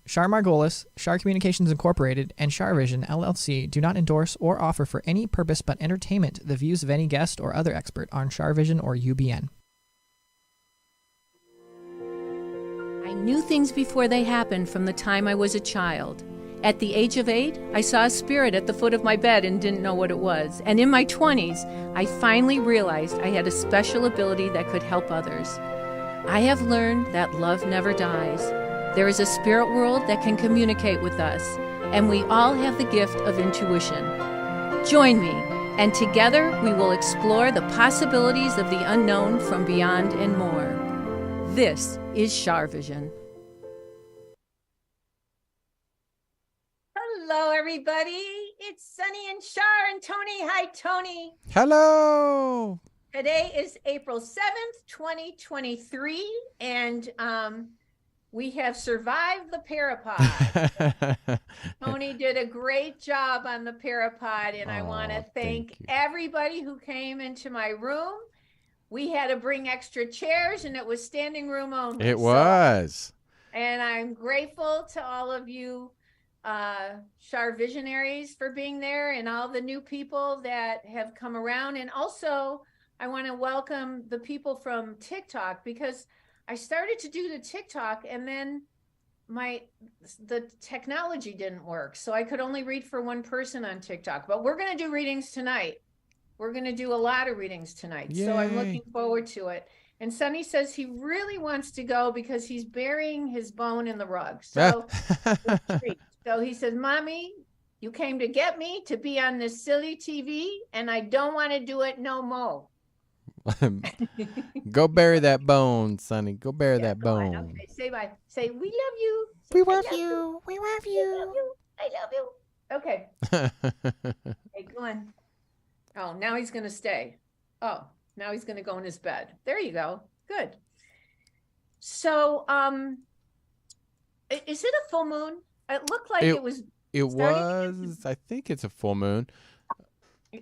Char Margolis, Char Communications Incorporated, and Char Vision LLC do not endorse or offer for any purpose but entertainment the views of any guest or other expert on Char Vision or UBN. I knew things before they happened from the time I was a child. At the age of 8, I saw a spirit at the foot of my bed and didn't know what it was. And in my 20s, I finally realized I had a special ability that could help others. I have learned that love never dies. There is a spirit world that can communicate with us, and we all have the gift of intuition. Join me, and together we will explore the possibilities of the unknown from beyond and more. This is Char Vision. Hello, everybody. It's Sunny and Char and Tony. Hi, Tony. Hello. Today is April 7th, 2023, and we have survived the parapod. Tony did a great job on the parapod, and I want to thank everybody who came into my room. We had to bring extra chairs, and it was standing room only. It was. And I'm grateful to all of you Char visionaries for being there, and all the new people that have come around. And also, I want to welcome the people from TikTok, because I started to do the TikTok and then the technology didn't work. So I could only read for one person on TikTok, but we're going to do readings tonight. We're going to do a lot of readings tonight. Yay. So I'm looking forward to it. And Sonny says he really wants to go because he's burying his bone in the rug. So, so he says, Mommy, you came to get me to be on this silly TV, and I don't want to do it no more. Go bury that bone, Sonny. Go bury that bone. Okay, say bye. Say, we love you. Say, we love you. We love you. I love you. Okay. Hey, go on. Oh, now he's going to stay. Oh, now he's going to go in his bed. There you go. Good. So, is it a full moon? It looked like it was. It was. I think it's a full moon.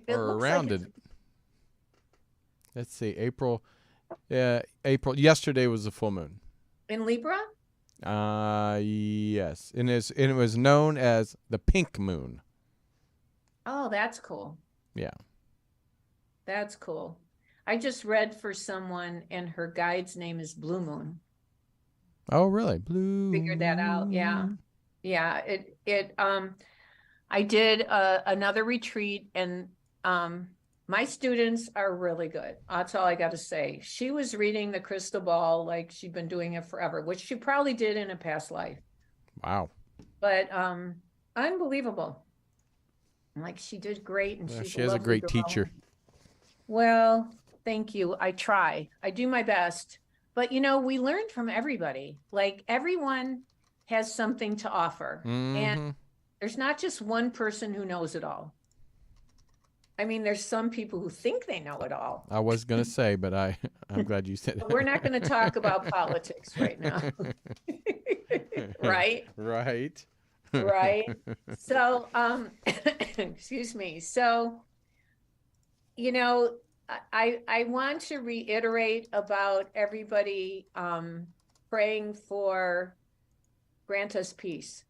Or around it. Let's see, April. April. Yesterday was a full moon. In Libra? Yes. And it was known as the pink moon. Oh, that's cool. Yeah. That's cool. I just read for someone, and her guide's name is Blue Moon. Oh, really? Blue. Figured that out. Yeah. Yeah. I did another retreat, and my students are really good. That's all I got to say. She was reading the crystal ball like she'd been doing it forever, which she probably did in a past life. Wow. But unbelievable. Like, she did great, and she has a great teacher. Well, thank you. I try. I do my best. But, we learn from everybody. Like, everyone has something to offer. Mm-hmm. And there's not just one person who knows it all. I mean, there's some people who think they know it all. I was going to say, but I'm glad you said it. We're not going to talk about politics right now. Right? Right. Right. So, excuse me. So, I want to reiterate about everybody praying for grant us peace.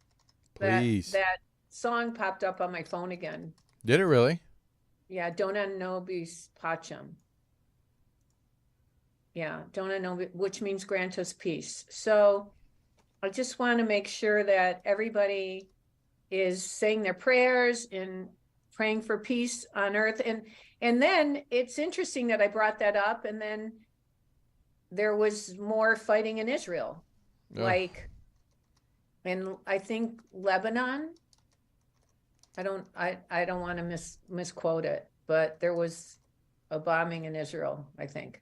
Please. That song popped up on my phone again. Did it really? Yeah, Dona nobis pacem. Yeah, Dona nobis, which means grant us peace. So I just want to make sure that everybody is saying their prayers and praying for peace on earth. And then it's interesting that I brought that up, and then there was more fighting in Israel. Oh. And I think Lebanon, I don't want to misquote it, but there was a bombing in Israel, I think.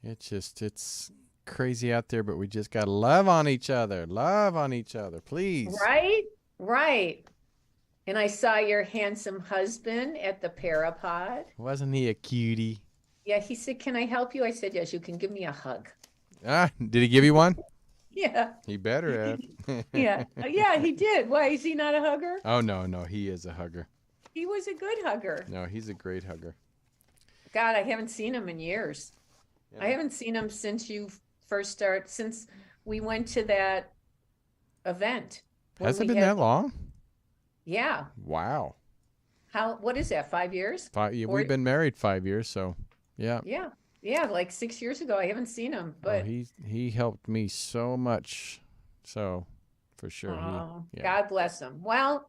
It's crazy out there, but we just got to love on each other, please. Right. And I saw your handsome husband at the parapod. Wasn't he a cutie? Yeah, he said, "Can I help you?" I said, "Yes, you can give me a hug." Did he give you one? Yeah. He better have. Yeah, he did. Why, is he not a hugger? Oh, no, he is a hugger. He was a good hugger. No, he's a great hugger. God, I haven't seen him in years. Yeah. I haven't seen him since you first started, since we went to that event. where Has it we been had- that long? Yeah. Wow. What is that, 5 years? Yeah, Four- we've been married 5 years, so yeah. Yeah. Yeah, like 6 years ago. I haven't seen him, but he helped me so much, so for sure. Yeah. God bless him. Well,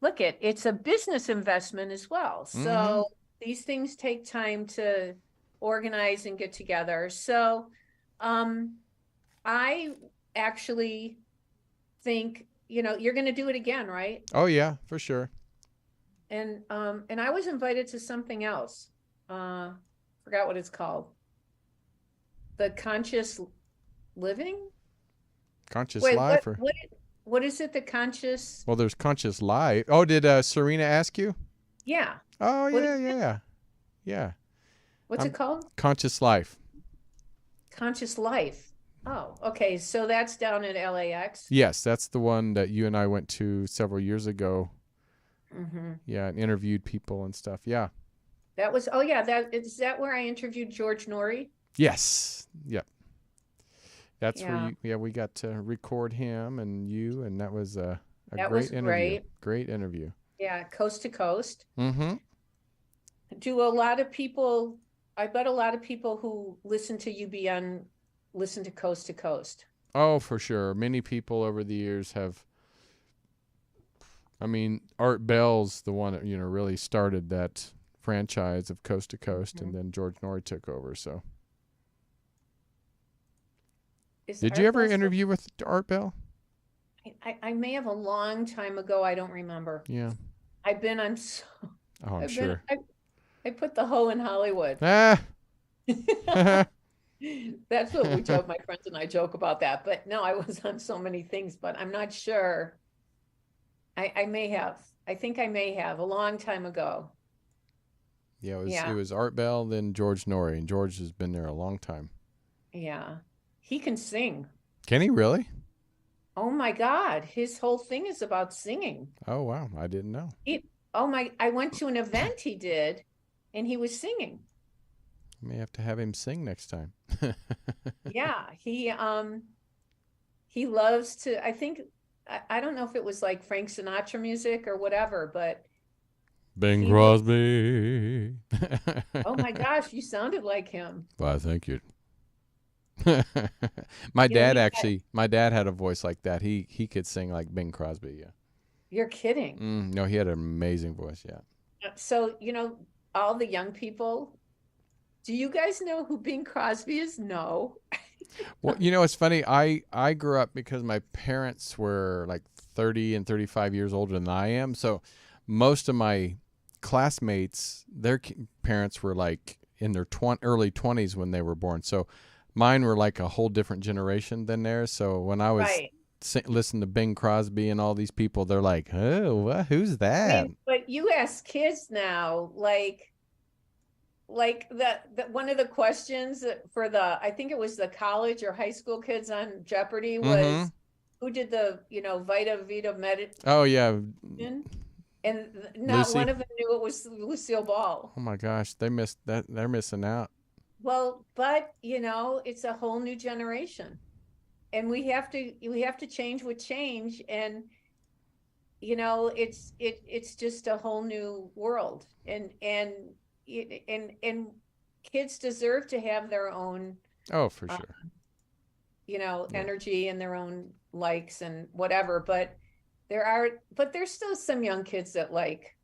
look, it's a business investment as well. So these things take time to organize and get together. So I actually think, you're going to do it again, right? Oh yeah, for sure. And I was invited to something else. Forgot what it's called. The conscious living? Conscious Wait, life, what is it? The conscious? well, there's conscious life. Oh, did Serena ask you? Yeah. Oh What yeah, is it? yeah. What's it called? Conscious life. Conscious life. Oh, okay. So that's down at LAX. Yes, that's the one that you and I went to several years ago. Mm-hmm. Yeah, and interviewed people and stuff. Yeah. That was, is that where I interviewed George Norrie? Yes. Yep. That's Yeah. where we got to record him and you, and that was a That great was interview. great. Great interview. Yeah, coast to coast. Mm-hmm. Do a lot of people, I bet a lot of people who listen to UBN listen to Coast to Coast. Oh, for sure. Many people over the years have. I mean, Art Bell's the one that really started that franchise of Coast to Coast, and then George Norrie took over. So, did you ever interview with Art Bell? I may have a long time ago. I don't remember. Yeah. I've been on. Oh, I'm sure. I put the hoe in Hollywood. Ah. That's what we joke. My friends and I joke about that. But no, I was on so many things, but I'm not sure. I may have. I think I may have a long time ago. Yeah, it was Art Bell, then George Norrie, and George has been there a long time. Yeah, he can sing. Can he really? Oh my God, his whole thing is about singing. Oh wow, I didn't know. I went to an event he did, and he was singing. May have to have him sing next time. Yeah, he loves to. I think I don't know if it was like Frank Sinatra music or whatever, but Bing Crosby. oh my gosh, you sounded like him. Why, thank you. My dad had a voice like that. He could sing like Bing Crosby. Yeah. You're kidding. No, he had an amazing voice. Yeah. So all the young people. Do you guys know who Bing Crosby is? No. Well, it's funny. I grew up because my parents were like 30 and 35 years older than I am. So most of my classmates, their parents were like in their early 20s when they were born. So mine were like a whole different generation than theirs. So when I was listening to Bing Crosby and all these people, they're like, oh, who's that? I mean, but you ask kids now, like the one of the questions for I think it was the college or high school kids on Jeopardy was who did the Vita Med. Oh yeah. And not Lucy? One of them knew it was Lucille Ball. Oh my gosh, they missed that. They're missing out. Well, but it's a whole new generation, and we have to change with change, and it's just a whole new world, and kids deserve to have their own. Oh, for sure. Energy and their own likes and whatever, but there's still some young kids that like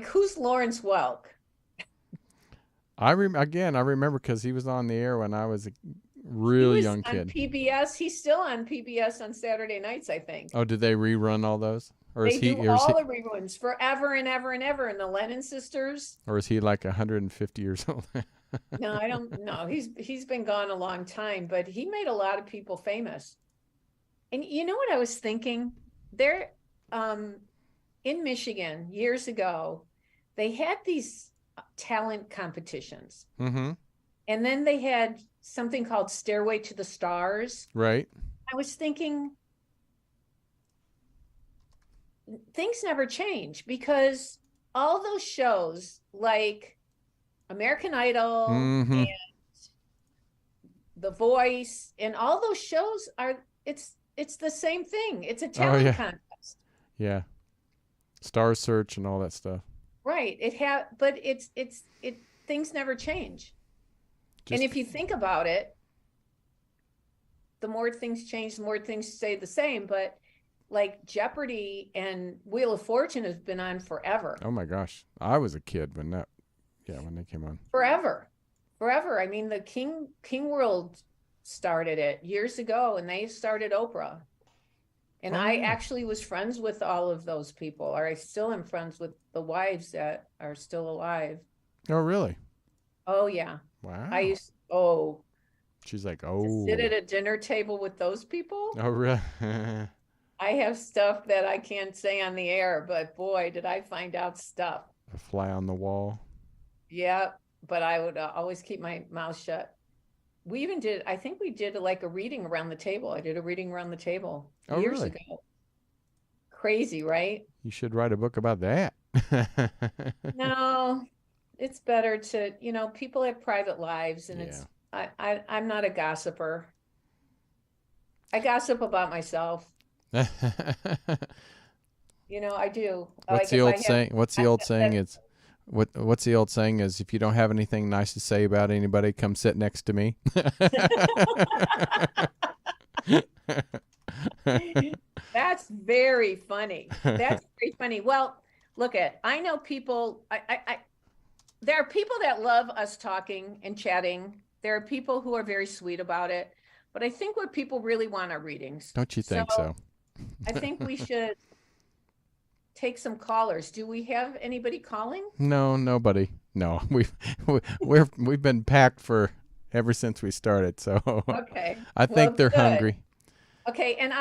who's Lawrence Welk? I remember because he was on the air when I was a real young kid. On PBS, he's still on PBS on Saturday nights, I think. Oh, did they rerun all those? Or they do all the reruns forever and ever and ever, and the Lennon sisters. Or is he like 150 years old? No, I don't know. He's been gone a long time, but he made a lot of people famous. And you know what I was thinking? There, in Michigan years ago, they had these talent competitions. Mm-hmm. And then they had something called Stairway to the Stars. Right. I was thinking things never change because all those shows like American Idol and The Voice and all those shows it's the same thing. It's a Oh talent yeah, contest. yeah. Star Search and all that stuff. Right. But it things never change. And Just if you think about it, the more things change, the more things stay the same. But like Jeopardy and Wheel of Fortune has been on forever. oh my gosh, I was a kid when they came on. Forever. Forever. I mean, the King World started it years ago, and they started Oprah. And Oh, I yeah. actually was friends with all of those people, or I still am friends with the wives that are still alive. Oh really? Oh yeah. Wow. She's like, To sit oh, at a dinner table with those people. oh really? I have stuff that I can't say on the air, but boy, did I find out stuff. A fly on the wall. Yeah, but I would always keep my mouth shut. I think we did like a reading around the table. I did a reading around the table Oh years really? ago. Crazy, right? You should write a book about that. No, it's better to, people have private lives, and Yeah. I'm not a gossiper. I gossip about myself. I do. What's Like the if I old saying? What's the old saying? It's what's the old saying is if you don't have anything nice to say about anybody, come sit next to me. That's very funny. That's very funny. Well, I know people, there are people that love us talking and chatting. There are people who are very sweet about it, but I think what people really want are readings. Don't you think so? I think we should take some callers. Do we have anybody calling? No, nobody. No, we've been packed for ever since we started. So Okay. I think Well, they're good. hungry. Okay, and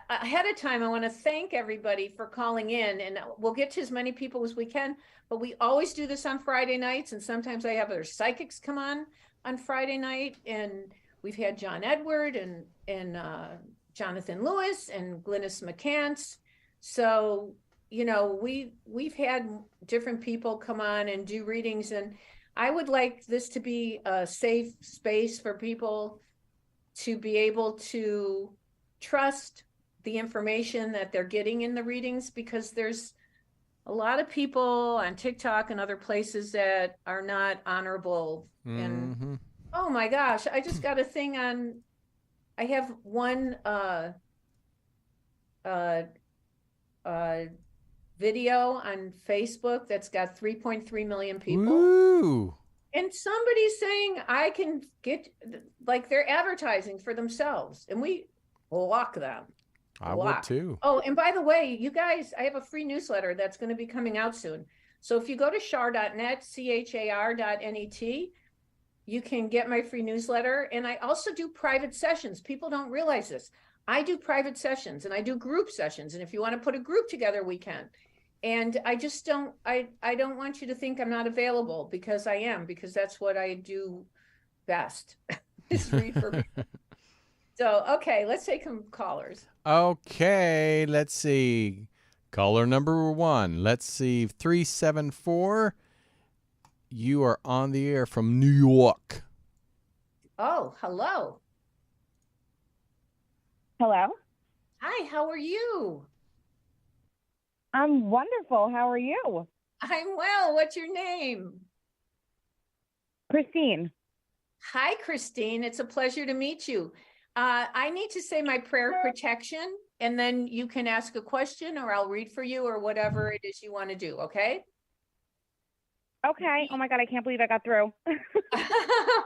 ahead of time, I want to thank everybody for calling in, and we'll get to as many people as we can, but we always do this on Friday nights, and sometimes I have other psychics come on Friday night, and we've had John Edward and Jonathan Lewis and Glynis McCants. So, we've had different people come on and do readings, and I would like this to be a safe space for people to be able to trust the information that they're getting in the readings, because there's a lot of people on TikTok and other places that are not honorable. And Mm-hmm. oh my gosh, I just got a thing I have one video on Facebook that's got 3.3 million people. Woo! And somebody's saying I can get, like, they're advertising for themselves, and we block them. I would too. Oh, and by the way, you guys, I have a free newsletter that's going to be coming out soon. So if you go to char.net, char.net, you can get my free newsletter. And I also do private sessions. People don't realize this. I do private sessions and I do group sessions. And if you want to put a group together, we can. And I just don't want you to think I'm not available, because I am, because that's what I do best is read for people. So, okay, let's take some callers. Okay, let's see. Caller number 1. Let's see. 374. You are on the air from New York. Oh, hello. Hello. Hi, how are you? I'm wonderful. How are you? I'm well. What's your name? Christine. Hi, Christine. It's a pleasure to meet you. I need to say my prayer protection, and then you can ask a question, or I'll read for you, or whatever it is you want to do, okay? Okay. Oh my God, I can't believe I got through.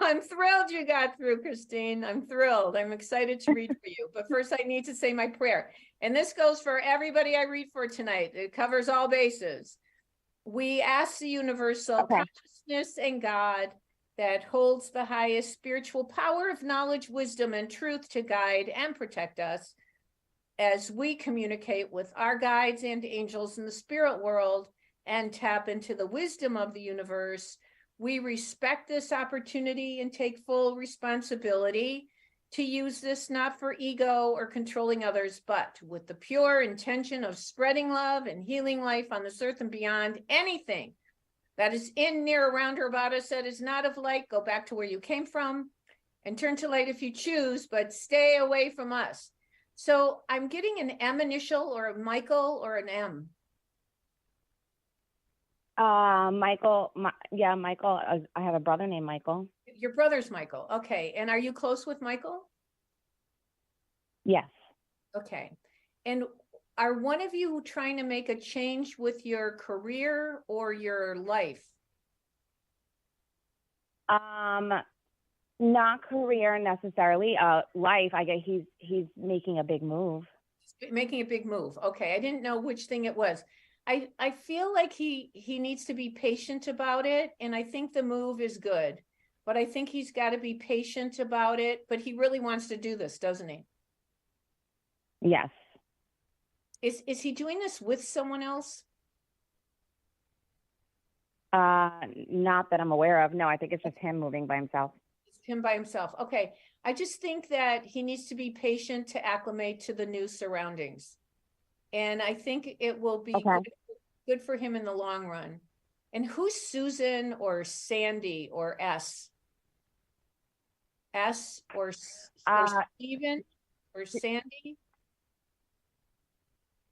I'm thrilled you got through, Christine. I'm thrilled. I'm excited to read for you. But first, I need to say my prayer. And this goes for everybody I read for tonight. It covers all bases. We ask the universal consciousness and God that holds the highest spiritual power of knowledge, wisdom, and truth to guide and protect us as we communicate with our guides and angels in the spirit world and tap into the wisdom of the universe. We respect this opportunity and take full responsibility to use this not for ego or controlling others, but with the pure intention of spreading love and healing life on this earth and beyond. Anything that is in, near, around, or about us that is not of light, go back to where you came from and turn to light if you choose, but stay away from us. So I'm getting an M initial or a Michael or an M. Michael. Michael. I have a brother named Michael. Your brother's Michael. Okay. And are you close with Michael? Yes. Okay. And are one of you trying to make a change with your career or your life? Not career necessarily. Life. I guess he's making a big move. Making a big move. Okay. I didn't know which thing it was. I feel like he needs to be patient about it. And I think the move is good, but I think he's got to be patient about it. But he really wants to do this, doesn't he? Yes. Is he doing this with someone else? Not that I'm aware of. No, I think it's just him moving by himself. It's him by himself. Okay. I just think that he needs to be patient to acclimate to the new surroundings. And I think it will be good for him in the long run. And who's Susan or Sandy or S? S or Steven or Sandy?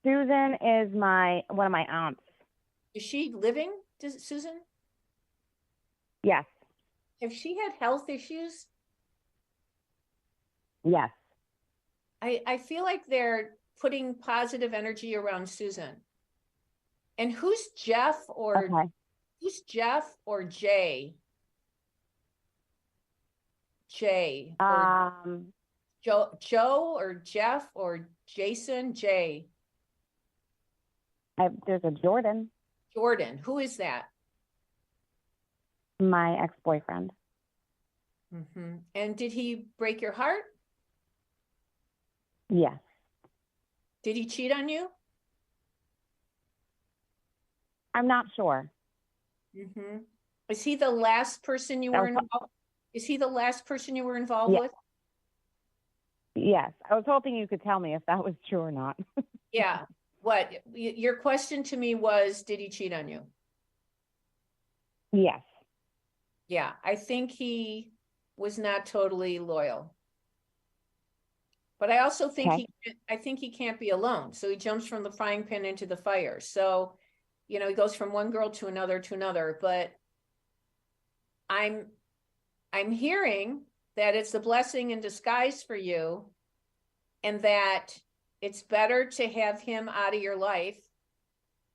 Susan is one of my aunts. Is she living, Susan? Yes. Have she had health issues? Yes. I feel like they're putting positive energy around Susan. And who's Jeff or Jay? Jay or Joe or Jeff or Jason? Jay. There's a Jordan. Jordan. Who is that? My ex-boyfriend. Mm-hmm. And did he break your heart? Yes. Did he cheat on you? I'm not sure. Mm-hmm. Is he the last person you were involved? Is he the last person you were involved with? Yes. I was hoping you could tell me if that was true or not. Yeah. What? Your question to me was, did he cheat on you? Yes. Yeah. I think he was not totally loyal. But I also think he can't be alone. So he jumps from the frying pan into the fire. So, he goes from one girl to another. But I'm hearing that it's a blessing in disguise for you, and that it's better to have him out of your life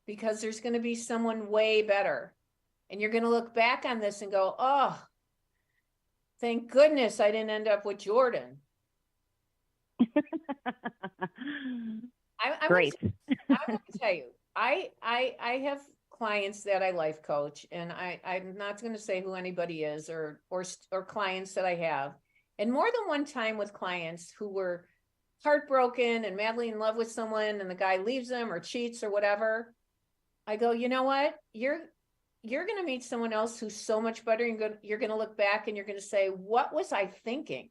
because there's going to be someone way better. And you're going to look back on this and go, oh, thank goodness I didn't end up with Jordan. I'm Great. I'm going to tell you, I have clients that I life coach, and I'm not going to say who anybody is or clients that I have. And more than one time with clients who were heartbroken and madly in love with someone, and the guy leaves them or cheats or whatever, I go, you know what? You're going to meet someone else who's so much better. And you're going to look back and you're going to say, what was I thinking?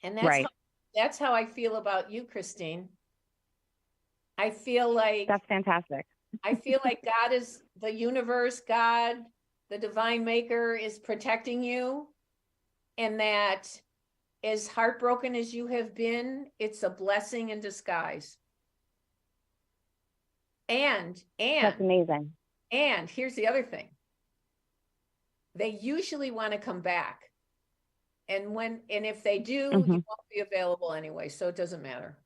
And that's how I feel about you, Christine. I feel like that's fantastic. I feel like God is the universe, God, the divine maker is protecting you. And that as heartbroken as you have been, it's a blessing in disguise. And that's amazing. And here's the other thing. They usually want to come back. And if they do, you won't be available anyway, so it doesn't matter.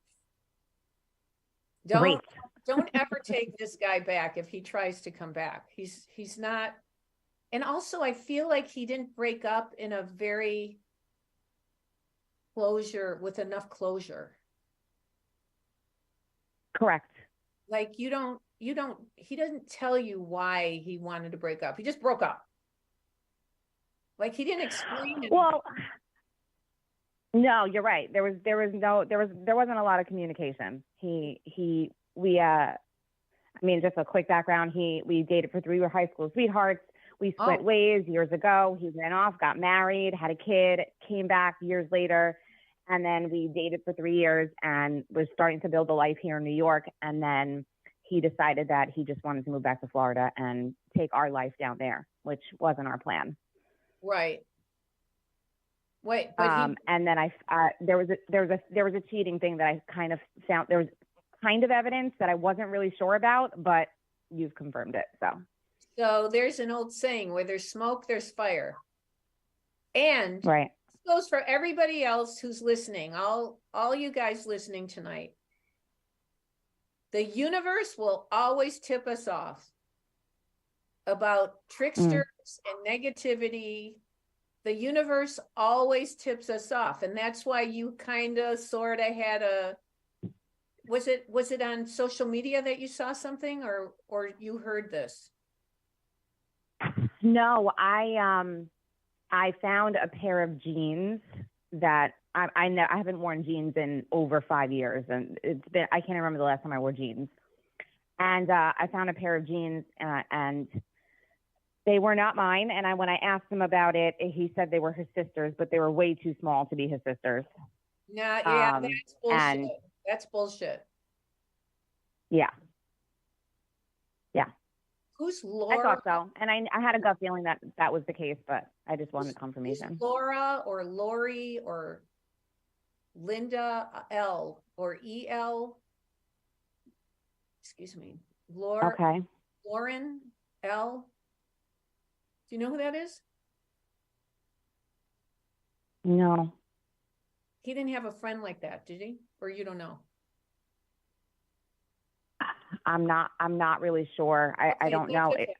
Don't ever take this guy back if he tries to come back. He's not. And also, I feel like he didn't break up in a very with enough closure. Correct. Like he doesn't tell you why he wanted to break up. He just broke up. Like he didn't explain it. Well, no, you're right. There wasn't a lot of communication. Just a quick background. We dated for 3 years. We were high school sweethearts. We split ways years ago. He ran off, got married, had a kid, came back years later. And then we dated for 3 years and was starting to build a life here in New York. And then he decided that he just wanted to move back to Florida and take our life down there, which wasn't our plan. Right. Wait, but and then there was a cheating thing that I kind of found. There was kind of evidence that I wasn't really sure about, but you've confirmed it. So there's an old saying, where there's smoke, there's fire. And right. This goes for everybody else who's listening, all you guys listening tonight. The universe will always tip us off about tricksters and negativity. The universe always tips us off. And that's why you kind of sort of had was it on social media that you saw something, or you heard this? No, I found a pair of jeans that I haven't worn jeans in over 5 years, and I can't remember the last time I wore jeans. And I found a pair of jeans, and they were not mine. And when I asked him about it, he said they were his sister's, but they were way too small to be his sister's. Yeah, that's bullshit. That's bullshit. Yeah. Who's Laura? I thought so. And I had a gut feeling that was the case, but I just wanted confirmation. Who's Laura or Lori or Linda L or EL? Excuse me. Laura. Okay. Lauren L. Do you know who that is? No. He didn't have a friend like that, did he? Or you don't know? I'm not really sure. I don't know. Okay.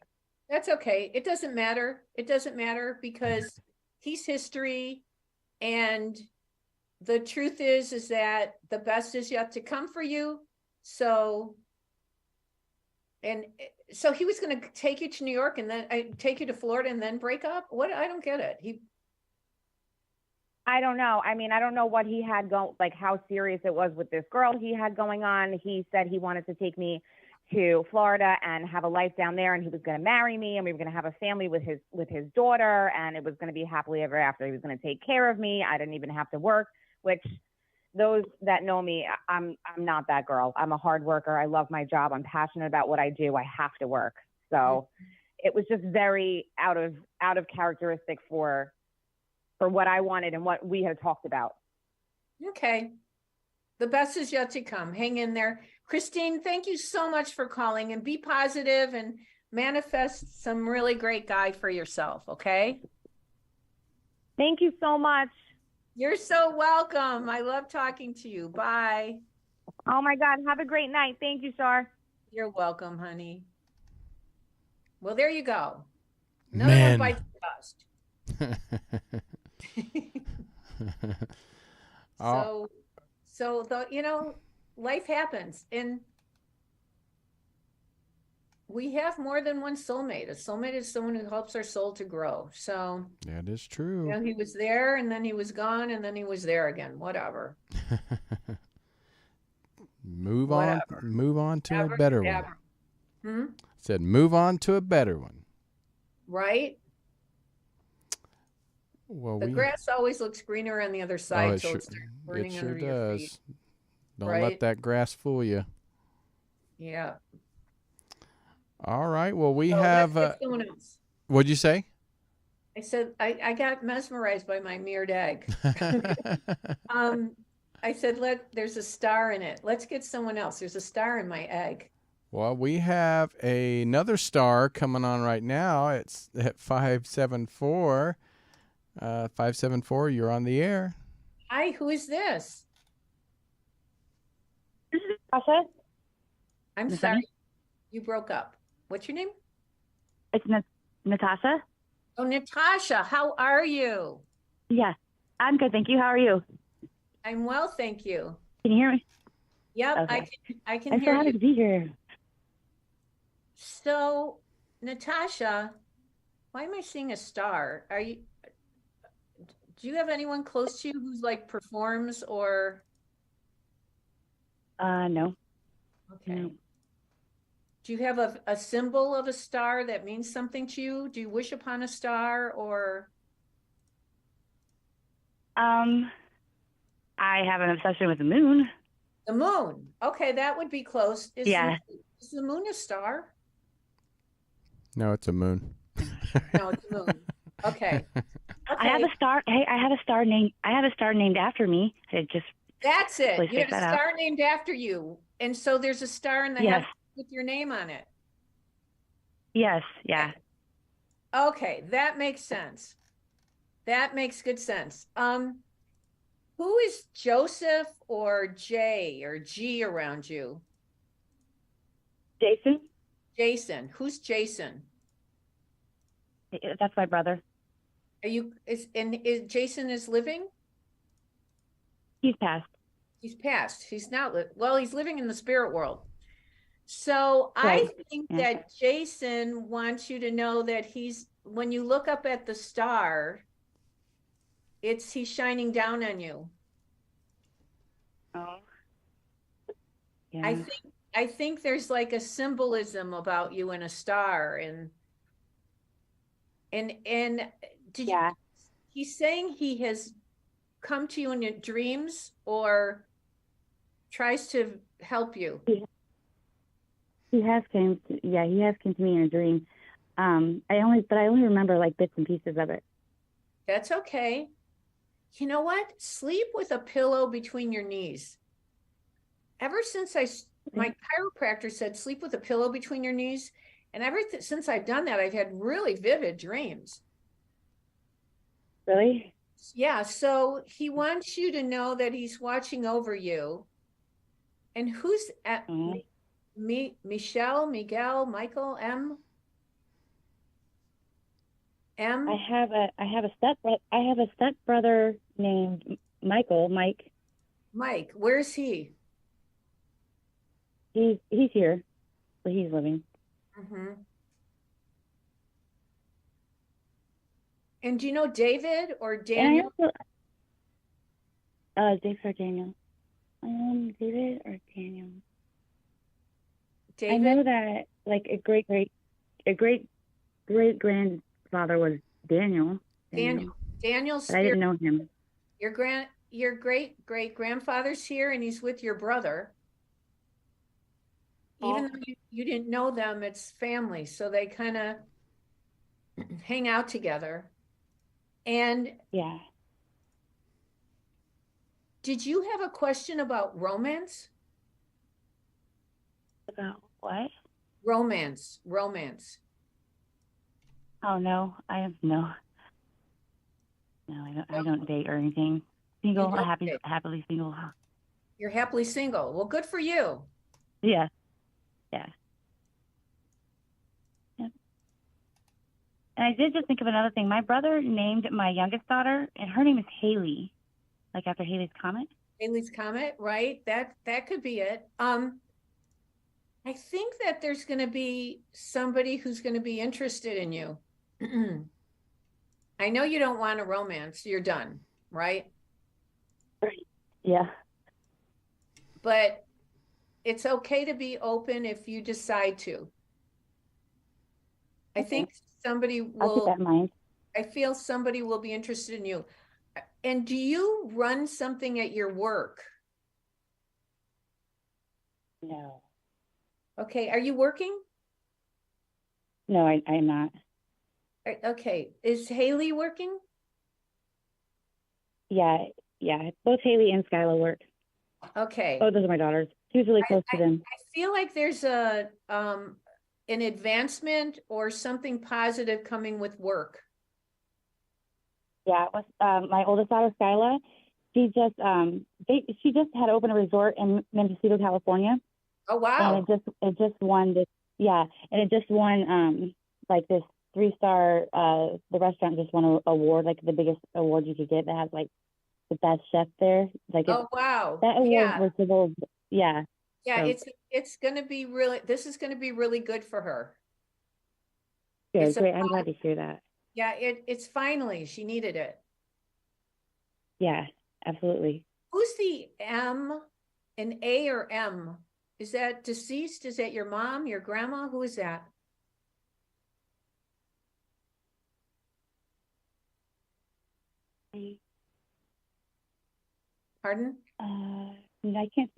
That's okay. It doesn't matter. It doesn't matter, because he's history, and the truth is that the best is yet to come for you. So he was going to take you to New York and then take you to Florida and then break up. What? I don't get it. I don't know. I mean, I don't know what he had like how serious it was with this girl he had going on. He said he wanted to take me to Florida and have a life down there, and he was going to marry me, and we were going to have a family with his daughter, and it was going to be happily ever after. He was going to take care of me. I didn't even have to work, which those that know me, I'm not that girl. I'm a hard worker. I love my job. I'm passionate about what I do. I have to work. So it was just very out of characteristic for what I wanted and what we had talked about. Okay. The best is yet to come. Hang in there. Christine, thank you so much for calling, and be positive and manifest some really great guy for yourself. Okay. Thank you so much. You're so welcome. I love talking to you. Bye. Oh my God. Have a great night. Thank you, Char. You're welcome, honey. Well, there you go. Another one bites the dust. So life happens, and we have more than one soulmate. A soulmate is someone who helps our soul to grow. So that is true. He was there, and then he was gone, and then he was there again. Whatever. Move on to a better one. Said move on to a better one. Right. Well, the grass always looks greener on the other side. It sure does. Don't let that grass fool you. Yeah. All right. Well, we have. Someone else. What'd you say? I said I got mesmerized by my mirrored egg. I said there's a star in it. Let's get someone else. There's a star in my egg. Well, we have another star coming on right now. It's at 574. 574, you're on the air. Hi, who is this? This is Natasha. I'm sorry, you broke up. What's your name? It's Natasha. Oh, Natasha, how are you? Yes, I'm good, thank you. How are you? I'm well, thank you. Can you hear me? Yep, okay. I can hear you. I'm so happy to be here. So, Natasha, why am I seeing a star? Do you have anyone close to you who's like performs or? No. Okay. No. Do you have a symbol of a star that means something to you? Do you wish upon a star or? I have an obsession with the moon. The moon. Okay, that would be close. Is the moon a star? No, it's a moon. No, it's a moon. Okay. I have a star. Hey, I have a star named after me. I just That's it. please You pick had a that up. star named after you. And so there's a star in the Yes. heaven with your name on it. Yes. Yeah. Okay, that makes sense. That makes good sense. Who is Joseph or J or G around you? Jason. Jason. Who's Jason? That's my brother. Is Jason is living? He's passed. He's passed. He's not well, he's living in the spirit world. So Right. I think Yeah. that Jason wants you to know that when you look up at the star, he's shining down on you. Oh. Yeah. I think there's like a symbolism about you in a star and Yeah. he's saying he has come to you in your dreams or tries to help you. He has came to me in a dream. I only remember like bits and pieces of it. That's okay. You know what? Sleep with a pillow between your knees. Ever since my chiropractor said sleep with a pillow between your knees, and since I've done that, I've had really vivid dreams. Really? Yeah, so he wants you to know that he's watching over you. And who's at Michelle, Miguel, Michael, M? I have a stepbrother named Mike. Mike, where's he? He's here, but he's living. Mm-hmm. And do you know David or Daniel? And I also, David or Daniel. David or Daniel. David? I know that like a great grandfather was Daniel. Daniel's but I didn't know him. Your great grandfather's here, and he's with your brother. Even though you didn't know them, it's family, so they kind of hang out together. And yeah. Did you have a question about romance? About what? Romance. Oh no, no, I don't date or anything. Single, happily single. You're happily single. Well, good for you. Yeah. And I did just think of another thing. My brother named my youngest daughter, and her name is Haley, like after Haley's Comet. Haley's Comet, right? That could be it. I think that there's going to be somebody who's going to be interested in you. I know you don't want a romance. You're done, right? Yeah. But it's okay to be open if you decide to. I think somebody will. I'll keep that in mind. I feel somebody will be interested in you. And do you run something at your work? No. Okay. Are you working? No, I'm not. Okay. Is Haley working? Yeah. Both Haley and Skylar work. Okay. Oh, those are my daughters. She's really close to them. I feel like there's an advancement or something positive coming with work. Yeah, it was my oldest daughter, Skyla. She just had opened a resort in Mendocino, California. Oh wow! And it just won this. Yeah, and it just won like this 3-star. The restaurant just won an award, like the biggest award you could get. That has like the best chef there. Like oh wow! That award was supposed. Yeah. Yeah, so it's going to be really. This is going to be really good for her. Good, great. I'm glad to hear that. Yeah, it's finally, she needed it. Yeah, absolutely. Who's the M, an A or M? Is that deceased? Is that your mom, your grandma? Who is that? Pardon? I can't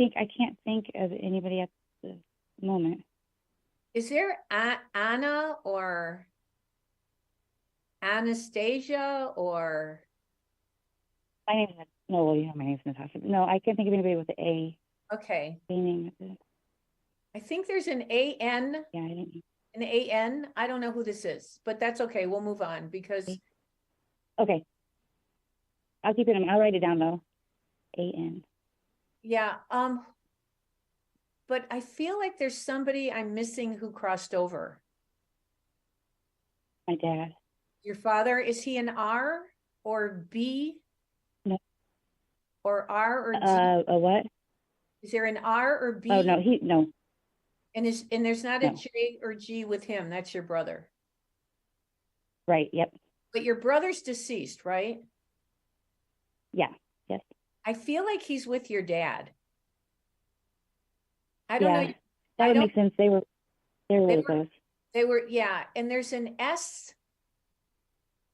think of anybody at the moment. Is there Anna or Anastasia or My name is no. Well, you know my name's Natasha. No, I can't think of anybody with the A. okay. A name. I think there's an A-N. Yeah, I didn't. An A-N. I don't know who this is, but that's okay. We'll move on because Okay. I'll keep it. I'll write it down though. A-N. yeah. But I feel like there's somebody I'm missing who crossed over. My dad. Your father, is he an R or B? No. Or R or G? A what? Is there an R or B? Oh no, no. And there's not a No. J or G with him. That's your brother. Right. Yep. But your brother's deceased, right? Yeah. Yes. I feel like he's with your dad. I don't know. That would make sense. They were really close. They were, yeah. And there's an S.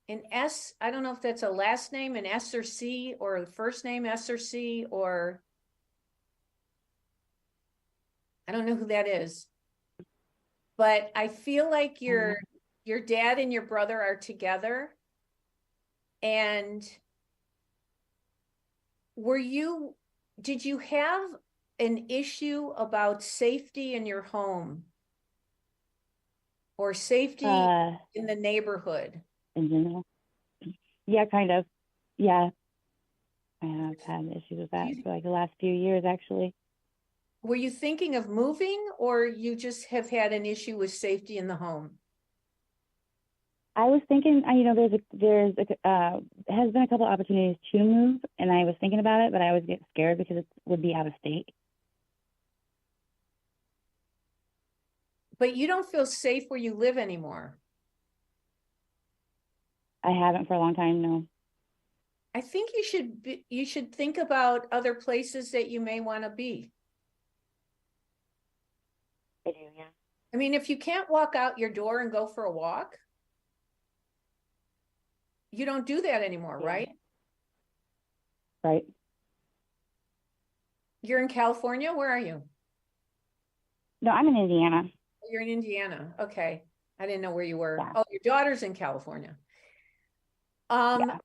An S, I don't know if that's a last name, an S or C, or a first name S or C, or I don't know who that is. But I feel like your dad and your brother are together. And did you have an issue about safety in your home or safety in the neighborhood? In general. Yeah, kind of. Yeah. I have had issues with that for like the last few years, actually. Were you thinking of moving, or you just have had an issue with safety in the home? I was thinking, has been a couple opportunities to move, and I was thinking about it, but I always get scared because it would be out of state. But you don't feel safe where you live anymore. I haven't for a long time, no. I think you should think about other places that you may want to be. I do, yeah. I mean, if you can't walk out your door and go for a walk, you don't do that anymore, right? Right. You're in California? Where are you? No, I'm in Indiana. You're in Indiana. Okay. I didn't know where you were. Yeah. Oh, your daughter's in California. Yeah.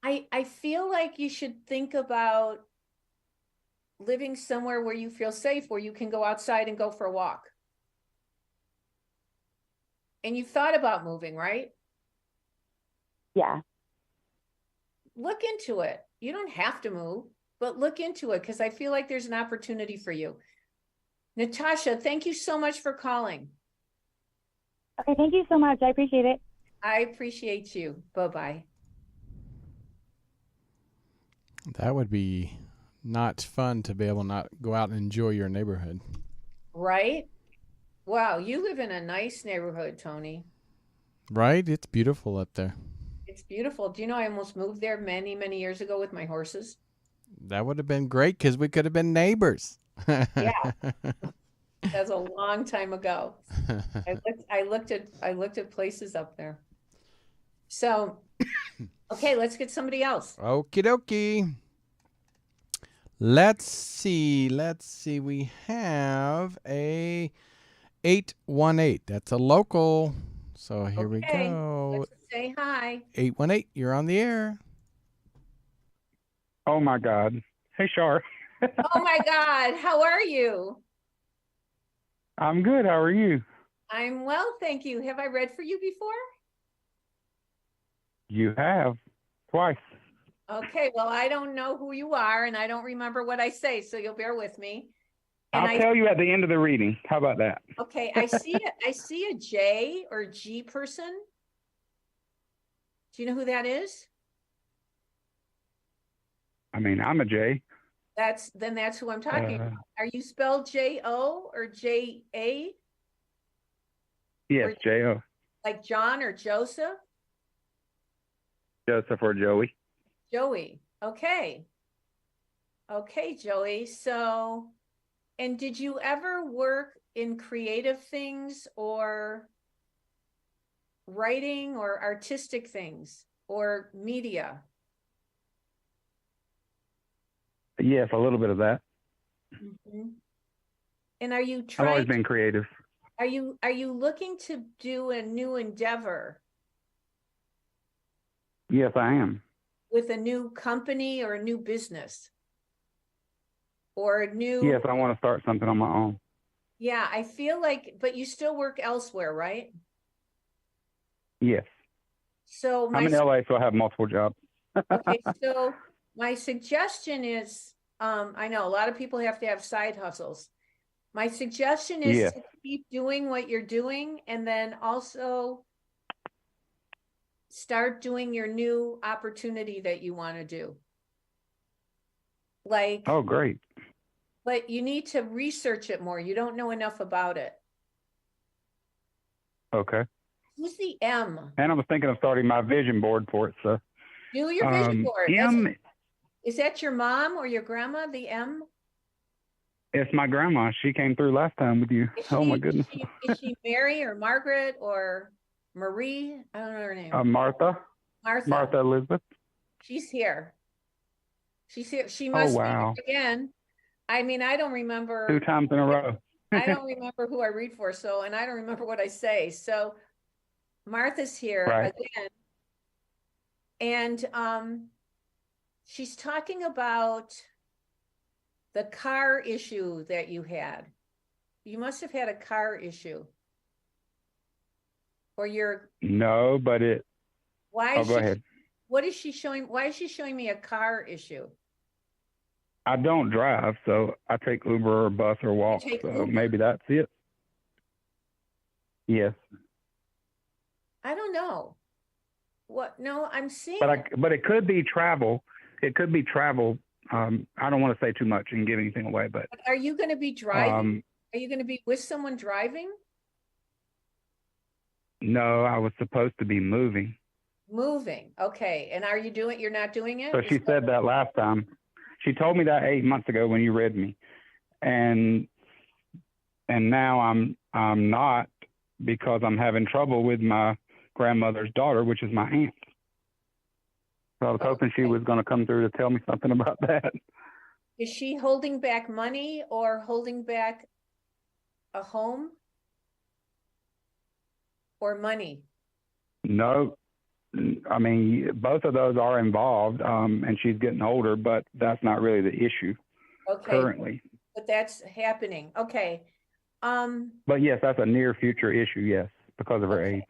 I feel like you should think about living somewhere where you feel safe, where you can go outside and go for a walk. And you thought about moving, right? Yeah. Look into it. You don't have to move, but look into it because I feel like there's an opportunity for you. Natasha, thank you so much for calling. Okay, thank you so much. I appreciate it. I appreciate you. Bye-bye. That would be not fun to be able to not go out and enjoy your neighborhood. Right? Wow, you live in a nice neighborhood, Tony. Right? It's beautiful up there. It's beautiful. Do you know I almost moved there many, many years ago with my horses? That would have been great because we could have been neighbors. Yeah. That's a long time ago. I looked at places up there. So, okay, let's get somebody else. Okie dokie. Let's see. We have a 818. That's a local. So here we go. Let's say hi. 818, you're on the air. Oh my God. Hey, Char. Oh my God, how are you? I'm good. How are you? I'm well, thank you. Have I read for you before? You have twice. Okay, well, I don't know who you are and I don't remember what I say, so you'll bear with me. And I'll tell you at the end of the reading. How about that? Okay, I see a J or G person. Do you know who that is? I mean, I'm a J. That's who I'm talking about. Are you spelled J-O or J-A? Yes, J-O. Like John or Joseph? Joseph or Joey. Joey. Okay. Okay, Joey. So, and did you ever work in creative things or writing or artistic things or media? Yes, a little bit of that. Mm-hmm. And are you I've always been creative. Are you looking to do a new endeavor? Yes, I am. With a new company or a new business? Or a new? Yes, I want to start something on my own. Yeah, I feel like, but you still work elsewhere, right? Yes. So I'm in LA, so I have multiple jobs. okay, so my suggestion is, I know a lot of people have to have side hustles. My suggestion is Yes. to keep doing what you're doing and then also start doing your new opportunity that you want to do. Like, Oh, great. but you need to research it more. You don't know enough about it. Okay. Who's the M? And I was thinking of starting my vision board for it. So Do your vision board. M, Is that your mom or your grandma, the M? it's my grandma. She came through last time with you. Oh my goodness. Is she Mary or Margaret or Marie? I don't know her name. Martha. Martha. Martha Elizabeth. She's here. She's here. She must Oh, wow. be here again. I mean, I don't remember. 2 times in a row. I don't remember who I read for. So, and I don't remember what I say. So Martha's here Right. again. And she's talking about the car issue that you had. You must have had a car issue. Or you're No, but it. why is go she ahead. what is she showing? Why is she showing me a car issue? I don't drive, so I take Uber or bus or walk. take So Uber? maybe that's it. Yes, I don't know. What? No, I'm seeing. but it could be travel. It could be travel. I don't want to say too much and give anything away, but Are you going to be driving? Are you going to be with someone driving? no, I was supposed to be moving. Moving. Okay. And are you doing? You're not doing it? So she said that last time. She told me that 8 months ago when you read me, and now I'm not, because I'm having trouble with my grandmother's daughter, which is my aunt. So I was hoping she was going to come through to tell me something about that. Is she holding back money or holding back a home or money? No, I mean, both of those are involved, and she's getting older, but that's not really the issue currently. But that's happening. Okay. But yes, that's a near future issue. Yes, because of her age.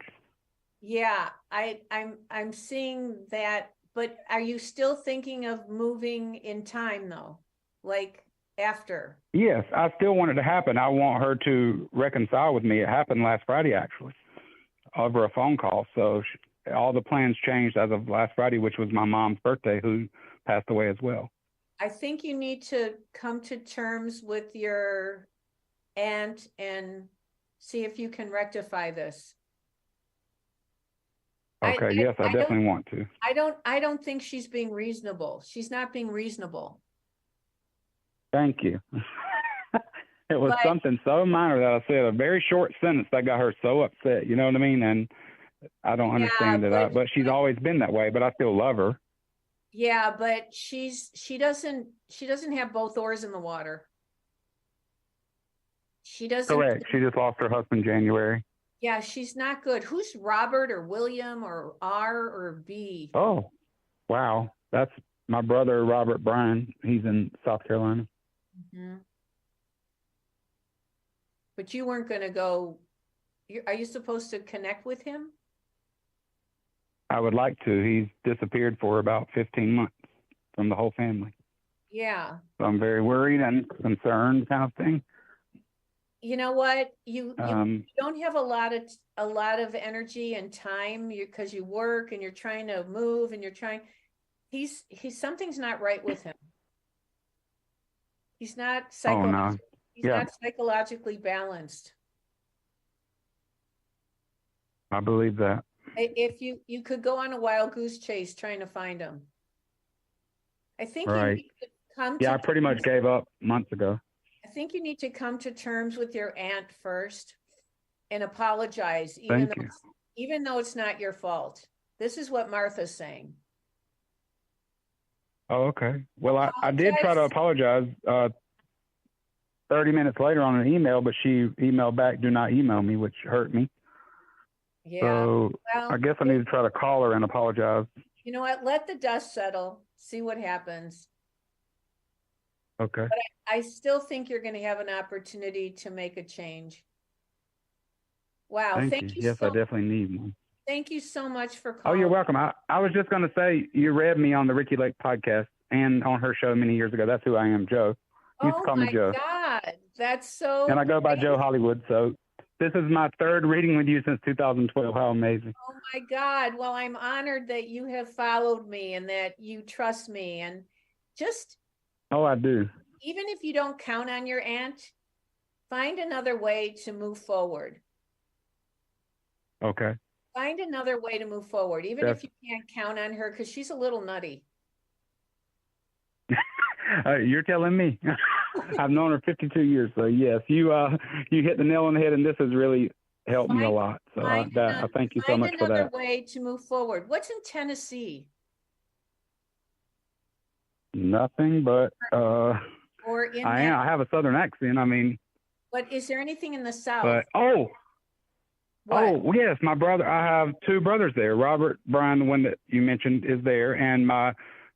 Yeah, I'm seeing that. But are you still thinking of moving in time though? Like after? Yes, I still want it to happen. I want her to reconcile with me. It happened last Friday, actually, over a phone call. So all the plans changed as of last Friday, which was my mom's birthday, who passed away as well. I think you need to come to terms with your aunt and see if you can rectify this. Okay, yes, I definitely want to. I don't think she's being reasonable. She's not being reasonable. Thank you. It was something so minor that I said, a very short sentence that got her so upset. You know what I mean? And I don't understand it. But she's always been that way. But I still love her. Yeah, but she doesn't have both oars in the water. She doesn't. Correct. She just lost her husband January. Yeah, she's not good. Who's Robert or William or R or B? Oh, wow. That's my brother, Robert Bryan. He's in South Carolina. Mm-hmm. But you weren't going to go. Are you supposed to connect with him? I would like to. He's disappeared for about 15 months from the whole family. Yeah. So I'm very worried and concerned, kind of thing. You know what? You don't have a lot of energy and time because you work and you're trying to move and you're trying. He's something's not right with him. He's not not psychologically balanced. I believe that. If you could go on a wild goose chase trying to find him. I think you need to come to I pretty much gave up months ago. I think you need to come to terms with your aunt first and apologize, even though it's not your fault. This is what Martha's saying. Oh, okay. Well, I did try to apologize 30 minutes later on an email, but she emailed back, "Do not email me," which hurt me. Yeah. So well, I guess I need to try to call her and apologize. You know what? Let the dust settle. See what happens. Okay. But I still think you're going to have an opportunity to make a change. Wow. Thank Thank you. you Yes, I so definitely need one. Thank you so much for Oh, calling. you're welcome. I was just going to say, you read me on the Ricky Lake podcast and on her show many years ago. That's who I am, Joe. You used to Oh call me my Joe. God. That's so And I go by great. Joe Hollywood. So this is my third reading with you since 2012. How amazing. Oh my God. Well, I'm honored that you have followed me and that you trust me. And just, Oh, I do. even if you don't count on your aunt, find another way to move forward. Okay. Find another way to move forward, even if you can't count on her, because she's a little nutty. You're telling me. I've known her 52 years. So yes, you hit the nail on the head, and this has really helped me a lot. So I thank you so much for that. Find another way to move forward. What's in Tennessee? Nothing, but Or in I have a Southern accent. I mean, but is there anything in the South? but What? oh yes, my brother. I have two brothers there. Robert Brian, the one that you mentioned, is there, and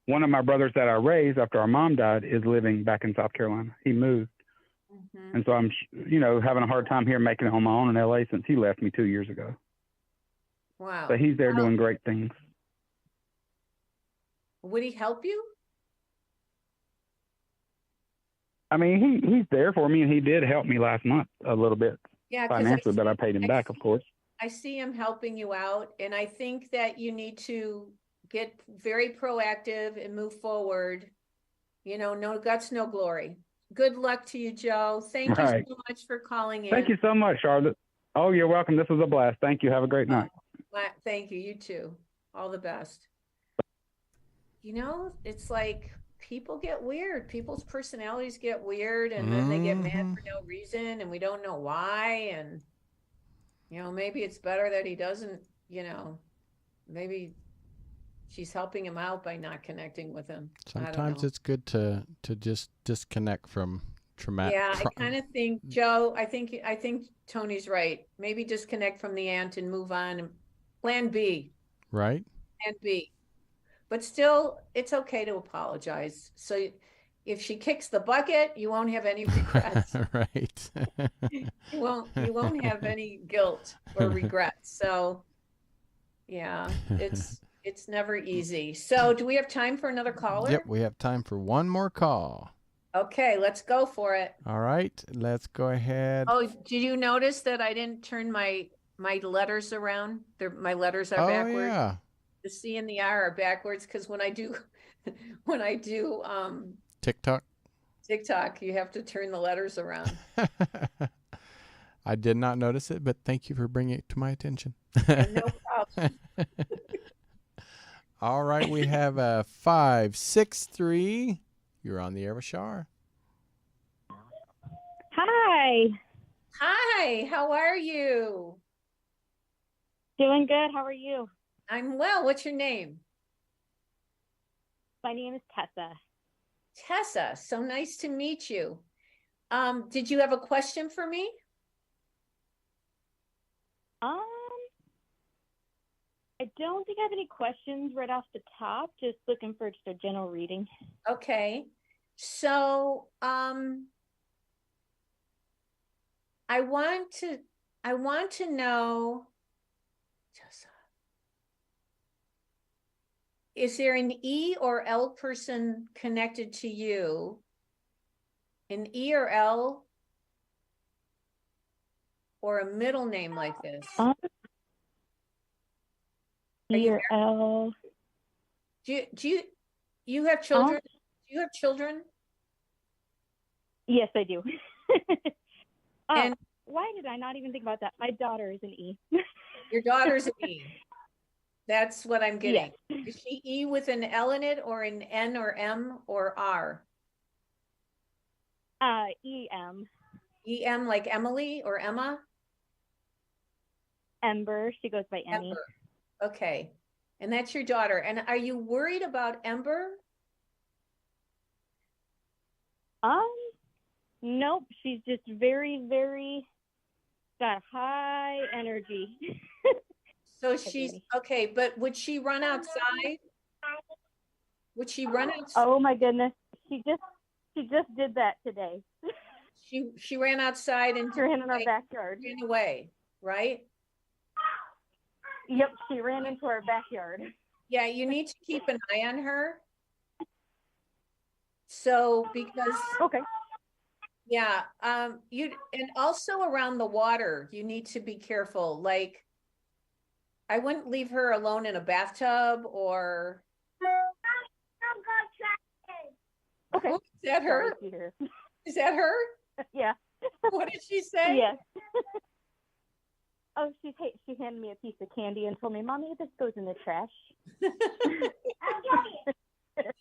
one of my brothers that I raised after our mom died is living back in South Carolina. He moved, and so I'm having a hard time here making it on my own in LA since he left me 2 years ago. Wow. So he's there doing great things. Would he help you? I mean, he's there for me, and he did help me last month a little bit financially, but I paid him back, of course. I see him helping you out, and I think that you need to get very proactive and move forward. No guts, no glory. Good luck to you, Joe. Thank you so much for calling in. Thank you so much, Charlotte. Oh, you're welcome. This was a blast. Thank you. Have a great night. Thank you. You too. All the best. It's like people get weird. People's personalities get weird, and then they get mad for no reason, and we don't know why. And, maybe it's better that he doesn't, maybe she's helping him out by not connecting with him. Sometimes it's good to just disconnect from traumatic. Yeah, I kind of think, Joe, I think Tony's right. Maybe disconnect from the aunt and move on. Plan B. Right? Plan B. But still, it's okay to apologize. So if she kicks the bucket, you won't have any regrets. Right. You won't have any guilt or regrets. So yeah, it's never easy. So do we have time for another caller? Yep, we have time for one more call. Okay, let's go for it. All right, let's go ahead. Oh, did you notice that I didn't turn my letters around? My letters are backwards. Oh, yeah. The C and the R are backwards because when I do TikTok, you have to turn the letters around. I did not notice it, but thank you for bringing it to my attention. No problem. All right, we have a 563. You're on the air with Char. Hi. Hi, how are you? Doing good. How are you? I'm well. What's your name? My name is Tessa. Tessa, so nice to meet you. Did you have a question for me? I don't think I have any questions right off the top. Just looking for just a general reading. Okay. So, I want to know, Tessa, is there an E or L person connected to you? An E or L or a middle name like this? E or L. Do you have children? Do you have children? Yes, I do. And why did I not even think about that? My daughter is an E. Your daughter's an E. That's what I'm getting. Yes. Is she E with an L in it or an N or M or R? EM. EM like Emily or Emma? Ember. She goes by Emmy. Ember. Okay. And that's your daughter. And are you worried about Ember? Nope. She's just very, very got high energy. So she's okay, but would she run outside? Would she run out? Oh my goodness. She just did that today. She ran outside and She ran in our backyard. ran away, right? Yep, she ran into our backyard. Yeah, you need to keep an eye on her. So because Okay. yeah, you and also around the water, you need to be careful. Like I wouldn't leave her alone in a bathtub or Okay. Oh, is that her? Sorry, Is that her? yeah. What did she say? Yes. Oh, she handed me a piece of candy and told me, "Mommy, this goes in the trash."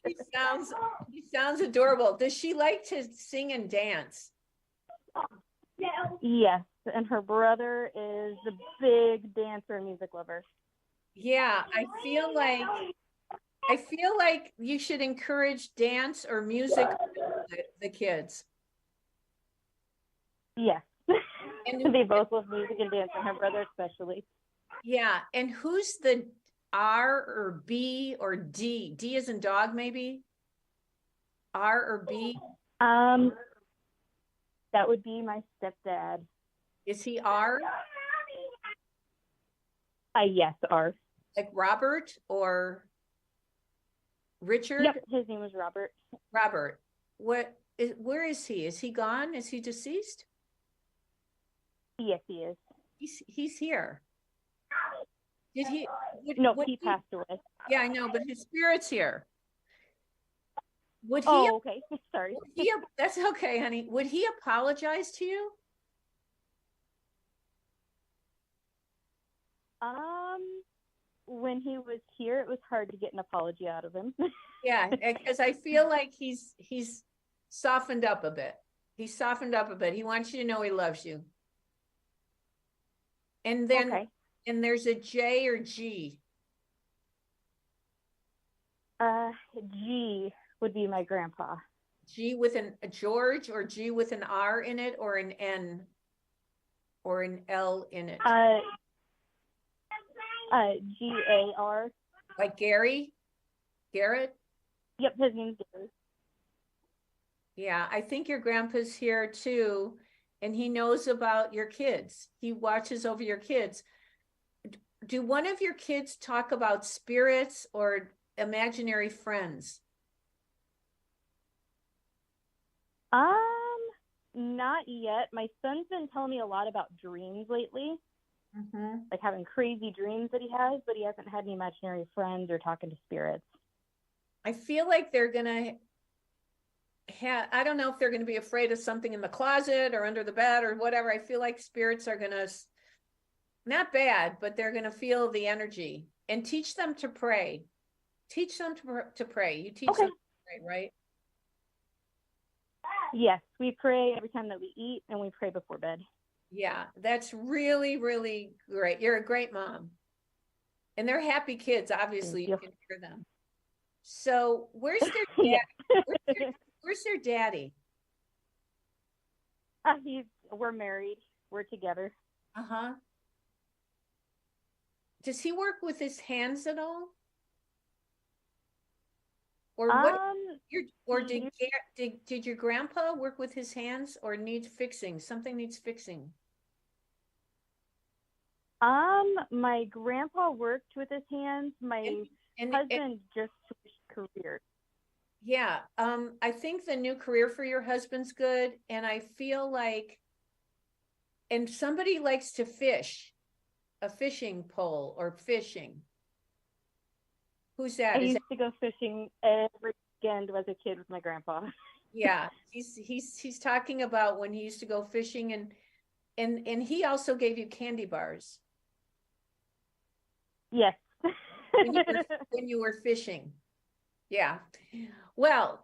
She sounds adorable. Does she like to sing and dance? Yes, and her brother is a big dancer and music lover. Yeah, I feel like you should encourage dance or music with the kids. Yes. And they both love music and dance, and her brother especially. yeah, and who's the R or B or D? D as in dog, maybe? R or B? That would be my stepdad. Is he R? Yes, R. Like Robert or Richard? Yep, his name was Robert. Robert. Where is he? Is he gone? Is he deceased? Yes, he is. He's here. Did he? No, he passed away. Yeah, I know, but his spirit's here. Would he? Oh, okay. Sorry. That's okay, honey. Would he apologize to you? When he was here, it was hard to get an apology out of him. Yeah, because I feel like he's softened up a bit. He's softened up a bit. He wants you to know he loves you. And then, okay. And there's a J or G. G would be my grandpa. G with a George, or G with an R in it, or an N or an L in it? G-A-R. Like Gary? Garrett? Yep, his name's Gary. Yeah, I think your grandpa's here too, and he knows about your kids. He watches over your kids. Do one of your kids talk about spirits or imaginary friends? Not yet. My son's been telling me a lot about dreams lately. Mm-hmm. Like having crazy dreams that he has, but he hasn't had any imaginary friends or talking to spirits. I feel like they're gonna I don't know if they're gonna be afraid of something in the closet or under the bed or whatever. I feel like spirits are gonna, not bad, but they're gonna feel the energy. And teach them to pray. Teach them to pray. You teach them to pray, right? Yes, we pray every time that we eat, and we pray before bed. Yeah, that's really, really great. You're a great mom. And they're happy kids, obviously. You can hear them. So where's their dad? Where's their daddy? We're married. We're together. Uh-huh. Does he work with his hands at all? Or what? Did your grandpa work with his hands, or needs fixing? Something needs fixing. My grandpa worked with his hands. My husband just switched careers. Yeah. I think the new career for your husband's good, and I feel like, and somebody likes to fish, a fishing pole or fishing. Who's that? I used to go fishing every weekend as a kid with my grandpa. Yeah, he's talking about when he used to go fishing, and he also gave you candy bars. Yes. when you were fishing. Yeah. Well,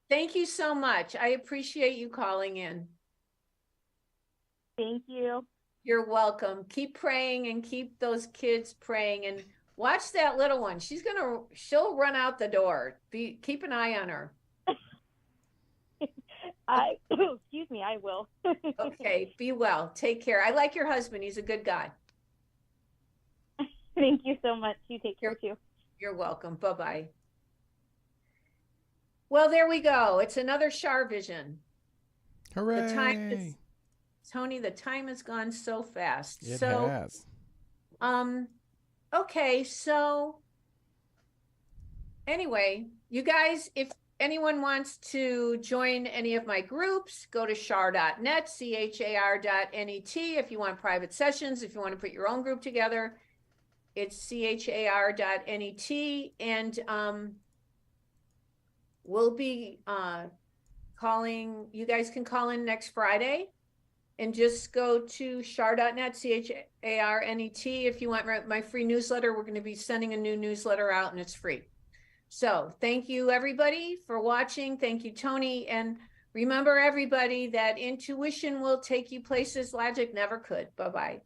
Thank you so much. I appreciate you calling in. Thank you. You're welcome. Keep praying and keep those kids praying, and watch that little one. She'll run out the door. Keep an eye on her. Excuse me, I will. Okay, be well. Take care. I like your husband. He's a good guy. Thank you so much. You take care too. You're welcome. Bye-bye. Well, there we go. It's another Char Vision. Hooray! The time is, Tony, the time has gone so fast. It so, has. Okay, so anyway, you guys, if anyone wants to join any of my groups, go to char.net, char.net. If you want private sessions, if you want to put your own group together, it's char.net. And we'll be calling, you guys can call in next Friday and just go to char.net, charnet. If you want my free newsletter, we're going to be sending a new newsletter out and it's free. So thank you everybody for watching. Thank you, Tony. And remember everybody that intuition will take you places logic never could. Bye-bye.